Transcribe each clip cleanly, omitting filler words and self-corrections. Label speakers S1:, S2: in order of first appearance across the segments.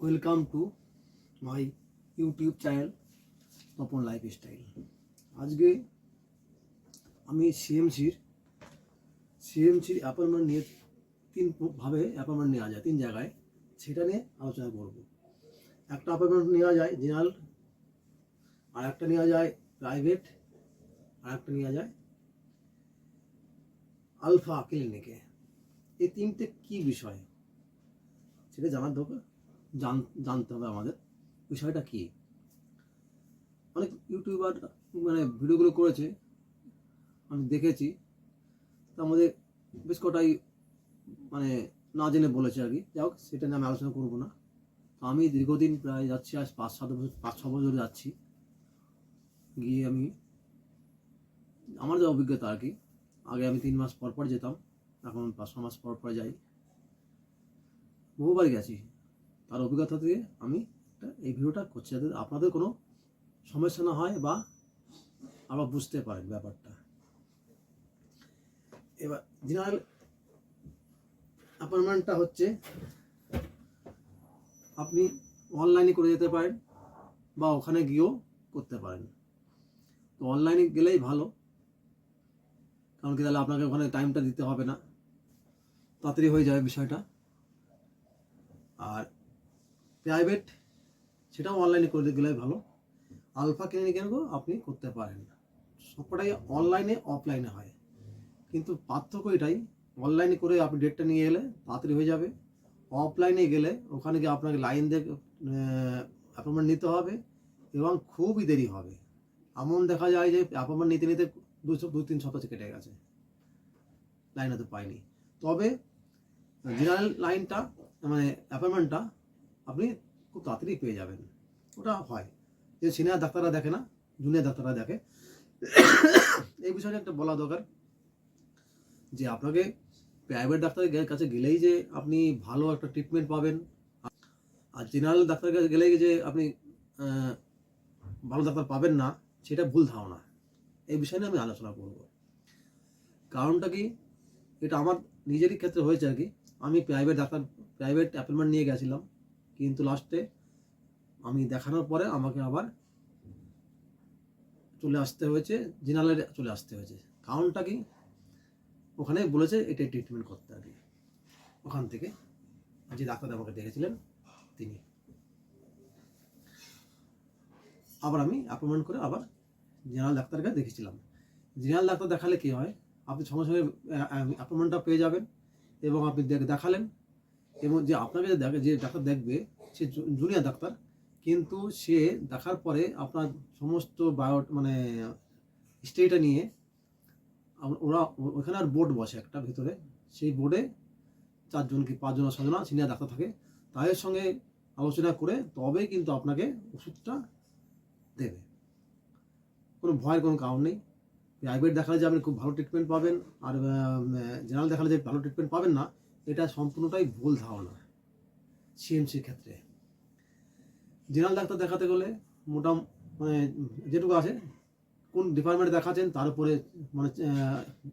S1: Welcome to my YouTube channel Tapan lifestyle. আজকে আমি সিএমসির appointment নিয়ে ভাবে অ্যাপয়েন্টমেন্ট নেওয়া যায় 3 জায়গায়, সেটা নিয়ে আলোচনা করব। একটা অ্যাপয়েন্টমেন্ট নেওয়া যায় জেনারেল, আর একটা নেওয়া যায় প্রাইভেট, আর একটা নেওয়া যায় আলফা ক্লিনিকে। এই তিনটে কি বিষয় সেটা জানার দরকার, জানতে হবে আমাদের বিষয়টা কি। অনেক ইউটিউবার ভিডিওগুলো করেছে, আমি দেখেছি। তার মধ্যে বেশ কটাই না জেনে বলেছে আর কি। যাই হোক, সেটা নিয়ে আমি আলোচনা করবো না। তো আমি দীর্ঘদিন প্রায় যাচ্ছি, আজ 5-6 বছর যাচ্ছি। গিয়ে আমি আমার যে অভিজ্ঞতা আর কি, আগে আমি 3 মাস পর পর যেতাম, এখন 5-6 মাস পর পর যাই। বহুবারই গেছি। তার অভিজ্ঞতা থেকে আমি এই ভিডিওটা করছি, যাতে আপনাদের কোনো সমস্যা না হয় বা আবার বুঝতে পারেন ব্যাপারটা। এবার জেনারেল অ্যাপয়েন্টমেন্টটা হচ্ছে আপনি অনলাইনে করে যেতে পারেন বা ওখানে গিয়েও করতে পারেন। তো অনলাইনে গেলেই ভালো, কারণ কি তাহলে আপনাকে ওখানে টাইমটা দিতে হবে না, তাড়াতাড়ি হয়ে যাবে বিষয়টা। আর প্রাইভেট সেটাও অনলাইনে করে গেলেই ভালো। আলফা ক্লিনিকেও আপনি করতে পারেন। সবকটাই অনলাইনে অফলাইনে হয়, কিন্তু পার্থক্য এটাই, অনলাইনে করে আপনি ডেটটা নিয়ে এলে তাড়াতাড়ি হয়ে যাবে। অফলাইনে গেলে ওখানে গিয়ে আপনাকে লাইন দিয়ে অ্যাপয়েন্টমেন্ট নিতে হবে এবং খুবই দেরি হবে। এমন দেখা যায় যে অ্যাপয়েন্টমেন্ট নিতে নিতে 2-3 সপ্তাহ কেটে গেছে, লাইন হয়তো পাইনি। তবে জেনারেল লাইনটা অ্যাপয়েন্টমেন্টটা আপনি খুব তাড়াতাড়ি পেয়ে যাবেন। ওটা হয় যে সিনিয়র ডাক্তাররা দেখে না, জুনিয়র ডাক্তাররা দেখে। এই বিষয়টা একটা বলা দরকার যে আপনাকে প্রাইভেট ডাক্তারের কাছে গেলেই যে আপনি ভালো একটা ট্রিটমেন্ট পাবেন, আর জেনারেল ডাক্তারের কাছে গেলেই যে আপনি ভালো ডাক্তার পাবেন না, সেটা ভুল ধারণা। এই বিষয় নিয়ে আমি আলোচনা করব। কারণটা কি, এটা আমার নিজেরই ক্ষেত্রে হয়েছে আর কি। আমি প্রাইভেট অ্যাপয়েন্টমেন্ট নিয়ে গেছিলাম, কিন্তু লাস্টে আমি দেখানোর পরে আমাকে আবার চলে আসতে হয়েছে, জেনারেলে চলে আসতে হয়েছে। কারণটা কি, ওখানে বলেছে এটাই ট্রিটমেন্ট করতে আর কি। ওখান থেকে যে ডাক্তার আমাকে দেখেছিলেন তিনি, আবার আমি অ্যাপয়েন্টমেন্ট করে আবার জেনারেল ডাক্তারকে দেখেছিলাম। জেনারেল ডাক্তার দেখালে কী হয়, আপনি সঙ্গে সঙ্গে অ্যাপয়েন্টমেন্টটা পেয়ে যাবেন এবং আপনি দেখালেন, এবং যে আপনাকে যে ডাক্তার দেখবে সে জুনিয়র ডাক্তার, কিন্তু সে দেখার পরে আপনার সমস্ত হিস্ট্রিটা নিয়ে ওরা ওখানে আর বোর্ড বসে একটা ভিতরে, সেই বোর্ডে 4জন কি 5জন 6জন সিনিয়র ডাক্তার থাকে, তাদের সঙ্গে আলোচনা করে তবেই কিন্তু আপনাকে ওষুধটা দেবে। কোনো ভয়ের কোনো কারণ নেই। প্রাইভেট দেখালে যে আপনি খুব ভালো ট্রিটমেন্ট পাবেন, আর জেনারেল দেখালে যে ভালো ট্রিটমেন্ট পাবেন না, এটা সম্পূর্ণটাই ভুল ধারণা। সিএমসির ক্ষেত্রে জেনারেল ডাক্তার দেখাতে গেলে যেটুকু আছে, কোন ডিপার্টমেন্টে দেখাচ্ছেন তার উপরে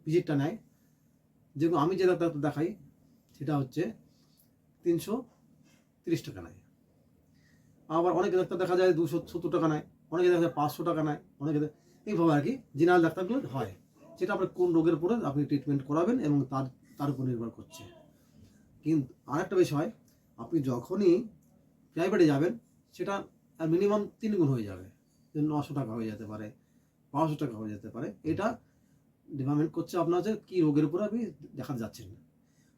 S1: ভিজিটটা নেয়। যেরকম আমি যে ডাক্তার দেখাই সেটা হচ্ছে 330 টাকা নেয়। আবার অনেক ডাক্তার দেখা যায় 270 টাকা নেয়, অনেকে দেখা যায় 500 টাকা নেয়, অনেকে এইভাবে আর কি জেনারেল ডাক্তারগুলো হয়। সেটা আপনার কোন রোগের উপরে আপনি ট্রিটমেন্ট করাবেন এবং তার উপর নির্ভর করছে। কিন্তু আরেকটা বিষয়, আপনি যখনই প্রাইভেটে যাবেন সেটা মিনিমাম 3 গুণ হয়ে যাবে, 900 টাকা হয়ে যেতে পারে, 500 টাকা হয়ে যেতে পারে। এটা ডিপার্টমেন্ট করছে আপনার যে কী রোগের উপরে আপনি দেখাতে যাচ্ছেন।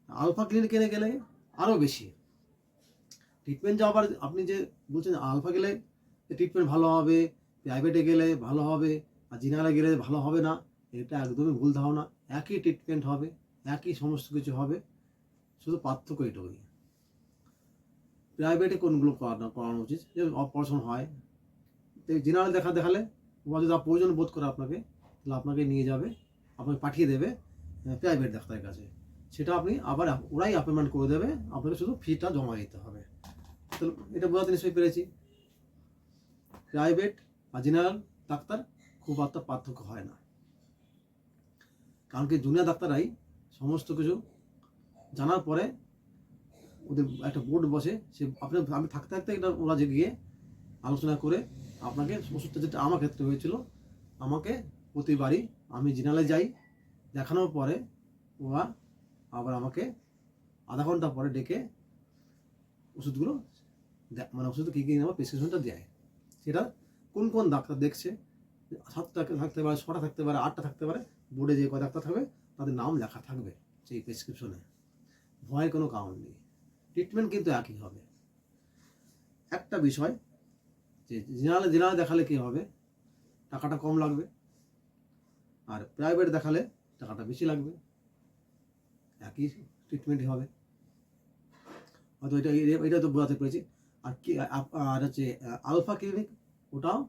S1: আলফা ক্লিনিকে গেলে আরও বেশি ট্রিটমেন্ট। যা আবার আপনি যে বলছেন আলফা গেলে ট্রিটমেন্ট ভালো হবে, প্রাইভেটে গেলে ভালো হবে, আর জেনারেলে গেলে ভালো হবে না, এটা একদমই ভুল ধারণা। একই ট্রিটমেন্ট হবে, একই সমস্ত কিছু হবে, শুধু পার্থক্য এটুকুই। প্রাইভেটে কোনগুলো করানো উচিত, যে অপারেশন হয়, জেনারেল দেখালে বা যদি প্রয়োজন বোধ করে আপনাকে, তাহলে আপনাকে নিয়ে যাবে, আপনাকে পাঠিয়ে দেবে প্রাইভেট ডাক্তারের কাছে। সেটা আপনি আবার ওরাই অ্যাপয়েন্টমেন্ট করে দেবে, আপনাকে শুধু ফিটা জমা দিতে হবে। তো এটা বোঝাতে নিশ্চয়ই পেরেছি। প্রাইভেট আর জেনারেল ডাক্তার খুব একটা পার্থক্য হয় না, কারণ কি জুনিয়র ডাক্তাররাই সমস্ত কিছু জানার পরে ওদের একটা বোর্ড বসে, সে আপনার আমি থাকতে থাকতে এটা ওরা যে গিয়ে আলোচনা করে আপনাকে ওষুধটা, যেটা আমার ক্ষেত্রে হয়েছিল, আমাকে প্রতিবারই আমি জেনারেলে যাই, দেখানোর পরে ওরা আবার আমাকে আধা ঘন্টা পরে ডেকে ওষুধগুলো মানে ওষুধ কী কী নেওয়া প্রেসক্রিপশনটা দেয়। সেটা কোন কোন ডাক্তার দেখছে, 7টা থাকতে পারে, 6টা থাকতে পারে, 8টা থাকতে পারে, বোর্ডে যে কয় ডাক্তার থাকবে তাদের নাম লেখা থাকবে সেই প্রেসক্রিপশনে। ভয়ের কোনো কারণ নেই, ট্রিটমেন্ট কিন্তু একই হবে। একটা বিষয় যে জেনারেলে দেখালে কী হবে, টাকাটা কম লাগবে, আর প্রাইভেট দেখালে টাকাটা বেশি লাগবে, একই ট্রিটমেন্টই হবে। হয়তো এটা তো বোঝাতে পেরেছি। আর কি আর হচ্ছে আলফা ক্লিনিক, ওটাও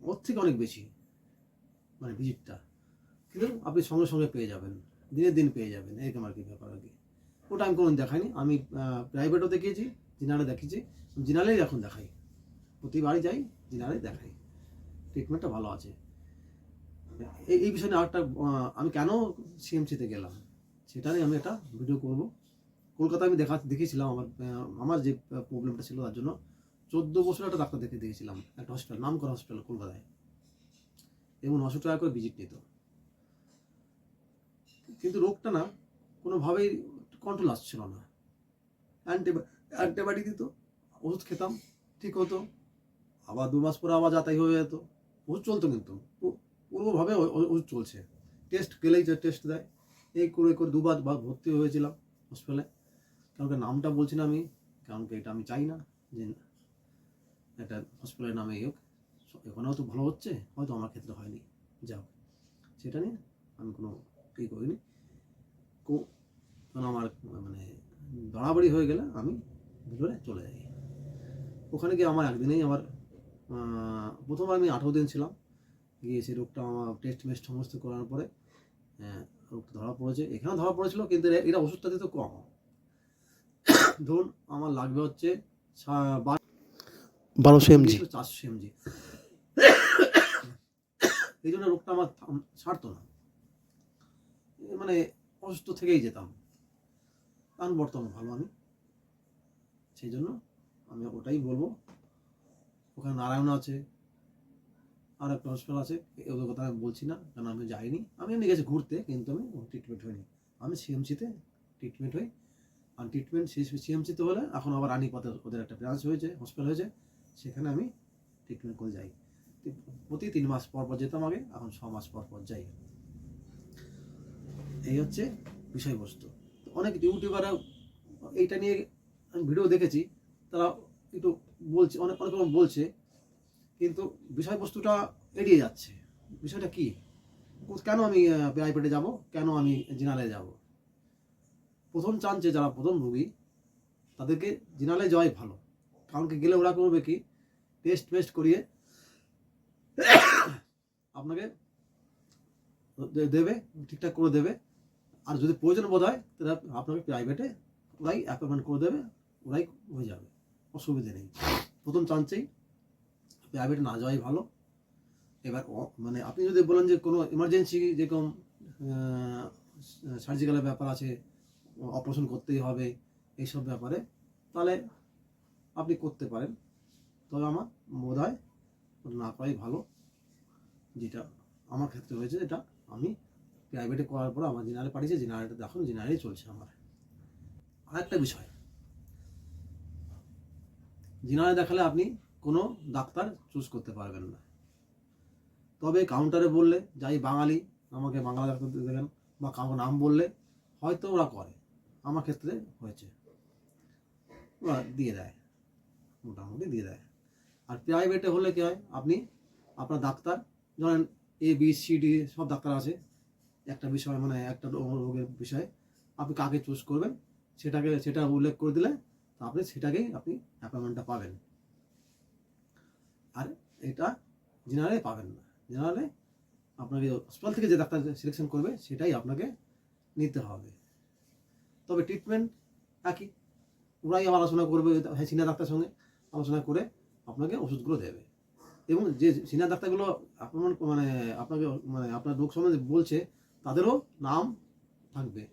S1: ওর থেকে অনেক বেশি মানে ভিজিটটা, কিন্তু আপনি সঙ্গে সঙ্গে পেয়ে যাবেন, দিনের দিন পেয়ে যাবেন, এরকম আর কি ব্যাপার আর কি। ওটা আমি কোনো দেখাইনি, আমি প্রাইভেটও দেখিয়েছি, জেনারেলে দেখিয়েছি, জেনারেলেই এখন দেখাই, প্রতিবারই যাই জেনারেলে দেখাই, ট্রিটমেন্টটা ভালো আছে। এই বিষয়ে আরেকটা, আমি কেন সিএমসিতে গেলাম সেটা নিয়ে আমি একটা ভিডিও করব। কলকাতায় আমি দেখিয়েছিলাম আমার যে প্রবলেমটা ছিল, তার জন্য 14 বছর একটা ডাক্তার দিয়েছিলাম, একটা হসপিটাল, নাম করা হসপিটাল কলকাতায়, এবং 900 টাকা করে ভিজিট নিত, কিন্তু রোগটা না কোনোভাবেই কন্ট্রোল আসছিল না। অ্যান্টিবায়োটিক দিত, ওষুধ খেতাম, ঠিক হতো, আবার 2 মাস পরে আবার যাতাই হয়ে যেত, ওষুধ চলতো, কিন্তু পুরোভাবে ওষুধ চলছে। টেস্ট গেলেই যে টেস্ট দেয়, এই করে করে 2বার ভর্তি হয়েছিলাম হসপিটালে। কারণ নামটা বলছি না আমি, কারণ এটা আমি চাই না যে একটা হসপিটালের নামে হোক, এখানেও তো ভালো হচ্ছে, হয়তো আমার ক্ষেত্রে হয়নি, যাও, সেটা নিয়ে আমি কোনো করিনি। কারণ আমার মানে বাড়াবাড়ি হয়ে গেলে আমি ভিতরে চলে যাই। ওখানে গিয়ে আমার একদিনেই আমার প্রথমবার আমি 18 দিন ছিলাম, গিয়ে সেই রোগটা আমার টেস্ট মেস্ট সমস্ত করার পরে রোগটা ধরা পড়েছে। এখানেও ধরা পড়েছিল, কিন্তু এরা ওষুধটা দিতে কম। ধরুন আমার লাগবে হচ্ছে 1200 mg, 400 mg, এই জন্য রোগটা আমার ছাড়তো না, মানে অসুস্থ থেকেই যেতাম। কারণ বর্তমানে ভালো আমি, সেই জন্য আমি ওটাই বলবো। ওখানে নারায়ণ আছে, আর একটা হসপিটাল আছে, ওদের কথা আমি বলছি না, কারণ আমি যাইনি, আমি এমনি গেছি ঘুরতে, কিন্তু আমি ট্রিটমেন্ট হইনি। আমি সিএমসিতে ট্রিটমেন্ট হই, আর ট্রিটমেন্ট সিএমসিতে হলে এখন আবার রানীপথে ওদের একটা ব্রাঞ্চ হয়েছে, হসপিটাল হয়েছে, সেখানে আমি ট্রিটমেন্ট করে যাই। প্রতি 3 মাস পর পর যেতাম আগে, এখন 6 মাস পর পর যাই। এই হচ্ছে বিষয়বস্তু। অনেক ইউটিউবাররা এইটা নিয়ে ভিডিও দেখেছি, তারা একটু বলছে, অনেক রকম বলছে, কিন্তু বিষয়বস্তুটা এড়িয়ে যাচ্ছে। বিষয়টা কি, কেন আমি প্রাইভেটে যাব, কেন আমি জেনারেলে যাব? প্রথম চান্সে যারা প্রথম রোগী, তাদেরকে জেনারেলে যাওয়াই ভালো। কারণ কি, গেলে ওরা করবে কি, টেস্ট করিয়ে আপনাকে দেবে, ঠিকঠাক করে দেবে, আর যদি প্রয়োজন বোধ হয় তাহলে আপনাকে প্রাইভেটে ওরাই অ্যাপয়েন্টমেন্ট করে দেবে, ওরাই হয়ে যাবে, অসুবিধে নেই। প্রথম চান্সেই প্রাইভেটে না যাওয়াই ভালো। এবার মানে আপনি যদি বলেন যে কোনো এমার্জেন্সি, যেরকম সার্জিক্যালের ব্যাপার আছে, অপারেশন করতেই হবে, এইসব ব্যাপারে, তাহলে আপনি করতে পারেন, তবে আমার বোধ হয় না করাই ভালো। যেটা আমার ক্ষেত্রে হয়েছে, এটা আমি প্রাইভেটে করার পর আমার জেনারেলে পাঠিয়েছে, জেনারেলটা দেখুন, জেনারেলই চলছে আমার। আরেকটা বিষয়, জেনারেল দেখালে আপনি কোনো ডাক্তার চুজ করতে পারবেন না, তবে কাউন্টারে বললে, যাই বাঙালি, আমাকে বাংলা ডাক্তার দেখেন, বা কাউকে নাম বললে হয়তো ওরা করে, আমার ক্ষেত্রে হয়েছে, ওরা দিয়ে দেয়, মোটামুটি দিয়ে দেয়। আর প্রাইভেটে হলে কী হয়, আপনি আপনার ডাক্তার, ধরেন ABCD সব ডাক্তার আছে, একটা বিষয় মানে একটা রোগের বিষয়ে আপনি কাকে চুজ করবেন, সেটা উল্লেখ করে দিলে আপনি সেটাকেই আপনি অ্যাপয়েন্টমেন্টটা পাবেন। আর এটা জেনারেলে পাবেন না। জেনারেলে আপনাকে হসপিটাল থেকে যে ডাক্তার সিলেকশন করবে সেটাই আপনাকে নিতে হবে। তবে ট্রিটমেন্ট একই, ওরাই আলোচনা করবে, সিনিয়র ডাক্তার সঙ্গে আলোচনা করে আপনাকে ওষুধগুলো দেবে, এবং যে সিনিয়র ডাক্তারগুলো আপনাকে আপনার রোগ সম্বন্ধে বলছে, তাদেরও নাম থাকবে,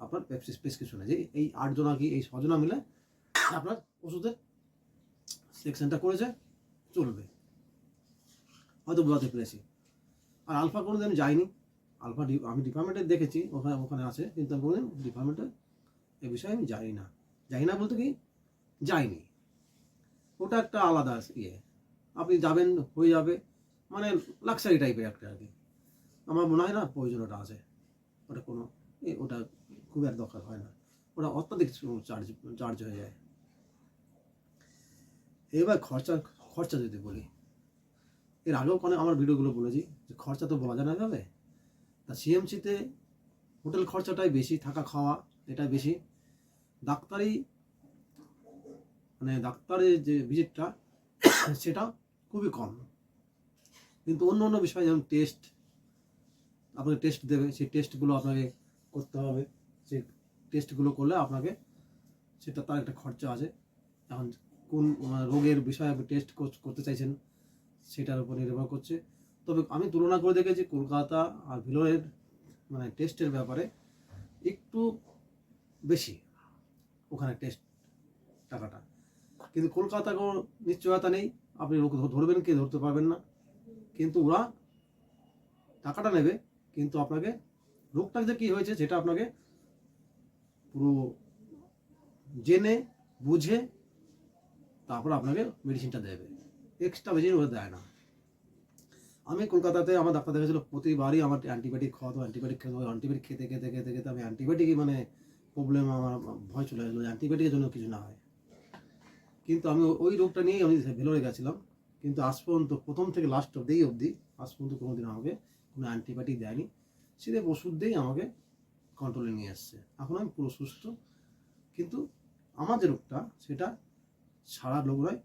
S1: আপনার প্রেসক্রিপশনে, যে এই 8 জনা কি এই 6 জনা মিলে আপনার ওষুধের সেকশনটা করেছে, চলবে। হয়তো বোঝাতে পেরেছি। আর আলফা কোনোদিন আমি যাইনি। আলফা আমি ডিপার্টমেন্টে দেখেছি, ওখানে আছে, কিন্তু আমি কোনোদিন ডিপার্টমেন্টে এই বিষয়ে আমি যাই না বলতে কি যাইনি। ওটা একটা আলাদা ইয়ে, আপনি যাবেন হয়ে যাবে, মানে লাক্সারি টাইপের একটা আর কি। আমার মনে হয় না প্রয়োজন ওটা আছে, ওটা কোনো ওটা খুব এক দরকার হয় না, ওটা অত্যাধিক চার্জ হয়ে যায়। এবার খরচা যদি বলি, এর আগেও আমার ভিডিওগুলো বলেছি যে খরচা তো বলা যায় না যাবে। তা সিএমসিতে হোটেল খরচাটাই বেশি, থাকা খাওয়া এটাই বেশি। ডাক্তারের যে ভিজিটটা সেটা খুবই কম। কিন্তু অন্য বিষয় যেমন টেস্ট, আপনাকে টেস্ট দেবে, সেই টেস্টগুলো আপনাকে করতে হবে। সেই টেস্টগুলো করলে আপনাকে সেটা তার একটা খরচা আছে। এখন কোন রোগের বিষয়ে আপনি টেস্ট করতে চাইছেন সেটার উপর নির্ভর করছে। তবে আমি তুলনা করে দেখেছি কলকাতা আর ভেলোরের মানে টেস্টের ব্যাপারে একটু বেশি ওখানে টেস্ট টাকাটা। কিন্তু কলকাতা কোনো নিশ্চয়তা নেই, আপনি রোগ ধরবেন কি ধরতে পারবেন না, কিন্তু ওরা টাকাটা নেবে, কিন্তু আপনাকে রোগটা যে কী হয়েছে সেটা আপনাকে পুরো জেনে বুঝে তারপর আপনাকে মেডিসিনটা দেবে, এক্সট্রা মেডিসিন ওরা দেয় না। আমি কলকাতাতে আমার ডাক্তার দেখেছিল, প্রতিবারই আমার অ্যান্টিবায়োটিক খাওয়াতো, অ্যান্টিবায়োটিক খেতে আমি অ্যান্টিবায়োটিকই মানে প্রবলেম, আমার ভয় চলে আসলো অ্যান্টিবায়োটিকের জন্য কিছু না হয়। কিন্তু আমি ওই রোগটা নিয়েই আমি ভেলোরে গেছিলাম, কিন্তু আজ পর্যন্ত প্রথম থেকে লাস্ট অবধি আজ পর্যন্ত কোনোদিন আমাকে কোনো অ্যান্টিবায়োটিক দেয়নি, সিধে ওষুধ দিয়েই আমাকে কন্ট্রোলে নিয়ে আসছে। এখন আমি পুরো সুস্থ। কিন্তু আমার যে রোগটা সেটা সারা রোগ নয়,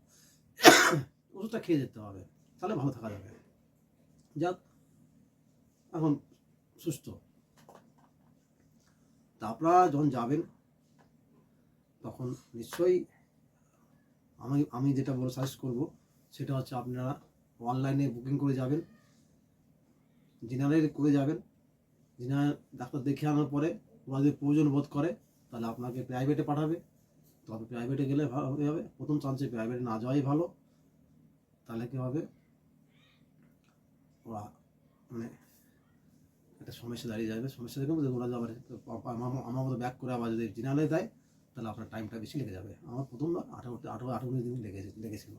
S1: ওষুধটা খেয়ে যেতে হবে, তাহলে ভালো থাকা যাবে। যাক, এখন সুস্থ। তা আপনারা যখন যাবেন তখন নিশ্চয়ই আমি যেটা সাজেস্ট করব সেটা হচ্ছে আপনারা অনলাইনে বুকিং করে যাবেন, জেনারেল করে যাবেন। জেনারেল ডাক্তার দেখে আনার পরে ওরা যদি প্রয়োজন বোধ করে তাহলে আপনাকে প্রাইভেটে পাঠাবে। তবে প্রাইভেটে গেলে ভালো হবে, প্রথম চান্সে প্রাইভেটে না যাওয়াই ভালো। তাহলে কী হবে, ওরা মানে একটা সমস্যা দাঁড়িয়ে যাবে। সমস্যা দেখে ওরা আবার আমার মতো ব্যাক করে আবার যদি জেনারেলে দেয় তাহলে আপনার টাইমটা বেশি লেগে যাবে। আমার প্রথমবার 18-19 দিন লেগেছিল।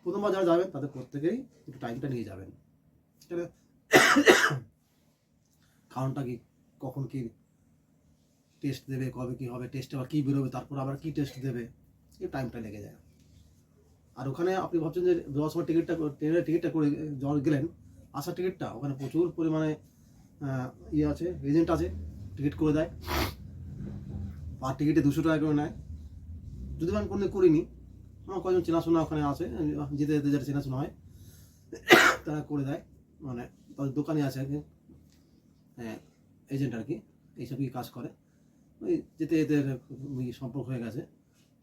S1: প্রথমবার যারা যাবেন তাদের প্রত্যেকেই একটু টাইমটা নিয়ে যাবেন। কারণটা কি, কখন কি টেস্ট দেবে, কবে কি হবে, টেস্টে আবার কী বেরোবে, তারপর আবার কী টেস্ট দেবে, এই টাইমটা লেগে যায়। আর ওখানে আপনি ভাবছেন যে যাওয়ার সময় ট্রেনের টিকিটটা করে গেলেন, আসার টিকিটটা ওখানে প্রচুর পরিমাণে ইয়ে আছে, এজেন্ট আছে, টিকিট করে দেয়। পার টিকিটে 200 টাকা করে নেয়। যদি আমি কোনো করিনি, আমার কয়েকজন চেনাশোনা ওখানে আছে, যেতে যারা চেনাশোনা হয় তারা করে দেয়, মানে তাদের দোকানে আছে আর কি, এজেন্ট আর কি, এইসব কি কাজ করে। ওই যেতে সম্পর্ক হয়ে গেছে,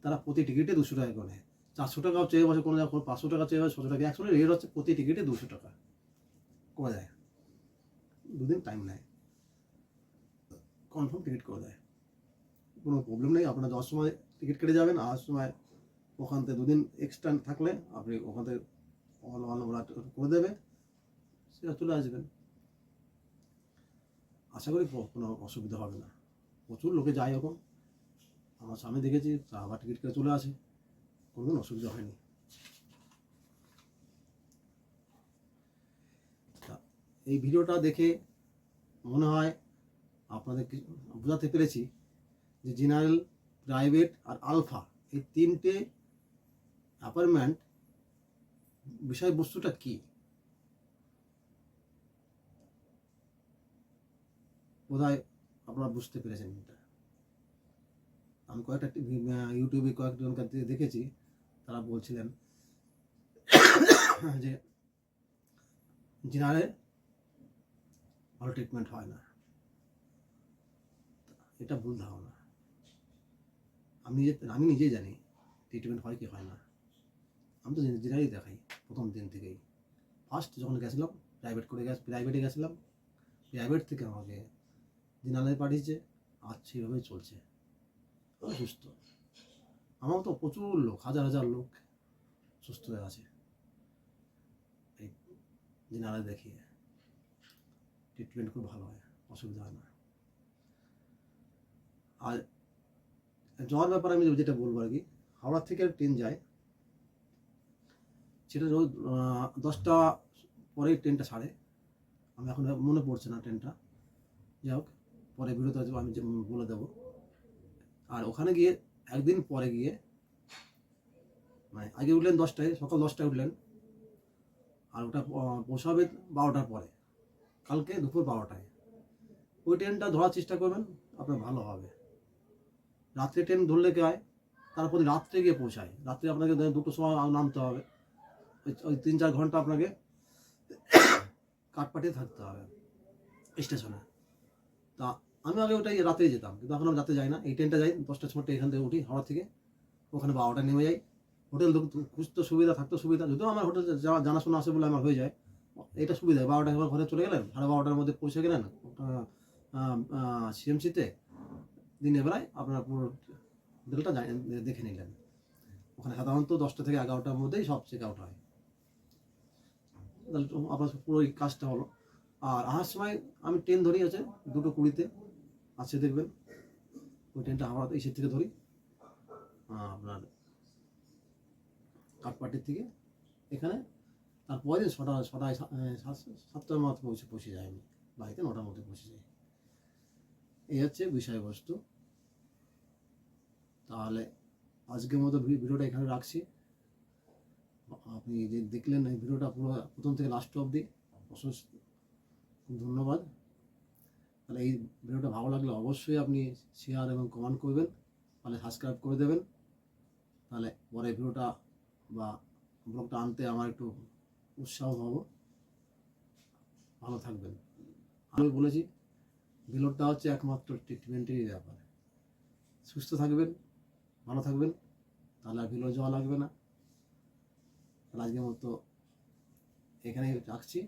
S1: তারা প্রতি টিকিটে 200 টাকা করে নেয়। 400 টাকাও চেয়ে বসে, কোনো 500 টাকা চেয়ে বসে, 100 টাকা, 100 রেট হচ্ছে প্রতি টিকিটে 200 টাকা করে দেয়। 2 দিন টাইম নেয়, কনফার্ম টিকিট করে দেয়, কোনো প্রবলেম নেই। আপনারা যাওয়ার সময় টিকিট কেটে যাবেন, আসার সময় ওখান থেকে 2 দিন এক্সট্রা থাকলে আপনি ওখান থেকে ওরা করে দেবে, সেটা চলে আসবেন। আশা করি কোনো অসুবিধা হবে না। প্রচুর লোকে যায় এখন, আমার সামনে দেখেছি, তা আবার টিকিট কেটে চলে আসে, কোনো অসুবিধা হয়নি। এই ভিডিওটা দেখে মনে হয় আপনাদের বোঝাতে পেরেছি যে জেনারেল, প্রাইভেট আর আলফা এই 3টে অ্যাপয়েন্টমেন্ট বিষয়বস্তুটা কী, বোধহয় আপনারা বুঝতে পেরেছেন। এটা আমি কয়েকটা ইউটিউবে কয়েকজনকে দেখেছি, তারা বলছিলেন যে জেনারেল ভালো ট্রিটমেন্ট হয় না। এটা ভুল ধারণা। আমি নিজেই জানি ট্রিটমেন্ট হয় কি হয় না। আমি তো জেনারেলই দেখাই প্রথম দিন থেকেই। ফার্স্ট যখন গেছিলাম প্রাইভেটে গেছিলাম, প্রাইভেট থেকে আমাকে জেনারেলে পাঠিয়েছে, আর সেইভাবেই চলছে, আমি সুস্থ। আমার তো প্রচুর লোক, হাজার হাজার লোক সুস্থ হয়ে আছে এই দিনারে দেখিয়ে। ট্রিটমেন্ট খুব ভালো হয়, অসুবিধা হয় না। আর যাওয়ার ব্যাপারে আমি যেটা বলবো আর কি, হাওড়া থেকে ট্রেন যায়, সেটা রোজ 10টা পরেই ট্রেনটা ছাড়ে। আমি এখন মনে পড়ছে না ট্রেনটা, যাই হোক পরে বিরত আছে আমি বলে দেবো। আর ওখানে গিয়ে একদিন পরে গিয়ে, মানে আগে উঠলেন 10টায়, সকাল 10টায় উঠলেন, আর ওটা পৌঁছাবে 12টার পরে, কালকে দুপুর 12টায়। ওই ট্রেনটা ধরার চেষ্টা করবেন, আপনার ভালো হবে। রাত্রে ট্রেন ধরলে কি হয়, তারপরে রাত্রে গিয়ে পৌঁছায়, রাত্রে আপনাকে 2টোর সময় নামতে হবে, ওই 3-4 ঘন্টা আপনাকে কাঠপাটিয়ে থাকতে হবে স্টেশনে। তা আমি আগে ওটাই রাতেই যেতাম, কিন্তু এখন আমি রাতে যাই না, এই ট্রেনটা যাই 10টার সময়, এখান থেকে উঠি হাওড়া থেকে, ওখানে 12টায় নেমে যাই। হোটেল খুঁজতে সুবিধা, থাকতে সুবিধা, যদিও আমার হোটেল জানাশোনা আছে বলে আমার হয়ে যায়, এটা সুবিধা। 12টায় ঘরে চলে গেলেন, 12:30টার মধ্যে পৌঁছে গেলেন সিএমসিতে, দিনের বেলায় আপনার পুরো হোটেলটা দেখে নিলেন। ওখানে সাধারণত 10টা থেকে 11টার মধ্যেই সব চেক আউট হয়, তাহলে আপনার পুরো এই কাজটা হলো। আর আসার সময় আমি ট্রেন ধরি আছে 2:20 আছে, দেখবেন ওই ট্রেনটা হাওড়াতে এসে থেকে ধরি, আপনার কাঠপাটির থেকে এখানে। তারপরে 7টার মধ্যে পৌঁছে যাই আমি বাড়িতে, 9টার মধ্যে পৌঁছে যাই। এই হচ্ছে বিষয়বস্তু। তাহলে আজকের মতো ভিডিওটা এখানে রাখছি। আপনি যে দেখলেন এই ভিডিওটা পুরো প্রথম থেকে লাস্ট অবধি, অশেষ ধন্যবাদ। তাহলে এই ভিডিওটা ভালো লাগলে অবশ্যই আপনি শেয়ার এবং কমেন্ট করবেন, তাহলে সাবস্ক্রাইব করে দেবেন, তাহলে পরে ভিডিওটা বা ব্লগটা আনতে আমার একটু উৎসাহ হব। ভালো থাকবেন। আমি বলেছি ভিডিওটা হচ্ছে একমাত্র ট্রিটমেন্টেরই ব্যাপার। সুস্থ থাকবেন, ভালো থাকবেন, তাহলে আর ভিডিও যাওয়া লাগবে না। আজকের মতো এখানেই রাখছি।